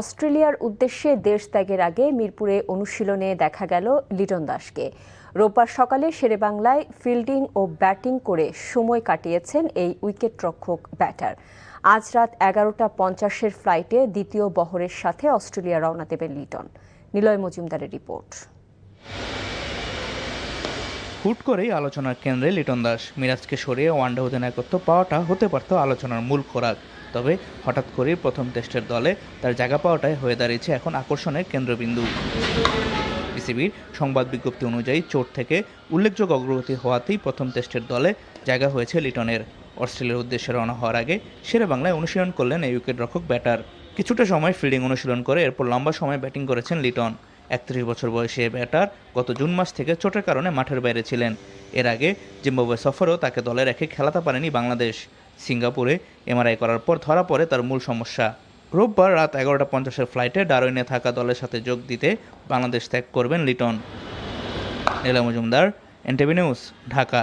অস্ট্রেলিয়ার উদ্দেশ্যে দেশ ত্যাগের আগে মিরপুরে অনুশীলনে দেখা গেল লিটন দাসকে। রোববার সকালে শেরেবাংলায় ফিল্ডিং ও ব্যাটিং করে সময় কাটিয়েছেন এই উইকেটরক্ষক ব্যাটার। আজ রাত 11:50 ফ্লাইটে দ্বিতীয় বহরের সাথে অস্ট্রেলিয়া রওনা দেবেন লিটন। নিলয় মজুমদারের রিপোর্ট। হুট করেই আলোচনার কেন্দ্রে লিটন দাস। মিরাজকে সরিয়ে ওয়ানডে অধিনায়কত্ব পাওয়াটা হতে পারত আলোচনার মূল খোরাক। তবে হঠাৎ করেই প্রথম টেস্টের দলে তার জায়গা পাওয়াটাই হয়ে দাঁড়িয়েছে এখন আকর্ষণের কেন্দ্রবিন্দু। বিসিবির সংবাদ বিজ্ঞপ্তি অনুযায়ী চোট থেকে উল্লেখযোগ্য অগ্রগতি হওয়াতেই প্রথম টেস্টের দলে জায়গা হয়েছে লিটনের। অস্ট্রেলিয়ার উদ্দেশ্যে রওনা হওয়ার আগে শেরেবাংলায় অনুশীলন করলেন এই উইকেটরক্ষক ব্যাটার। কিছুটা সময় ফিল্ডিং অনুশীলন করে এরপর লম্বা সময় ব্যাটিং করেছেন লিটন। 31 বছর বয়সী এই ব্যাটার গত জুন মাস থেকে চোটের কারণে মাঠের বাইরে ছিলেন। এর আগে জিম্বাবুয়ে সফরেও তাকে দলে রেখে খেলাতে পারেনি বাংলাদেশ। সিঙ্গাপুরে এমআরআই করার পর ধরা পড়ে তার মূল সমস্যা। রোববার রাত 11:50 ফ্লাইটে ডারউইনে থাকা দলের সাথে যোগ দিতে বাংলাদেশ ত্যাগ করবেন লিটন। Niloy Majumdar, NTV news, Dhaka.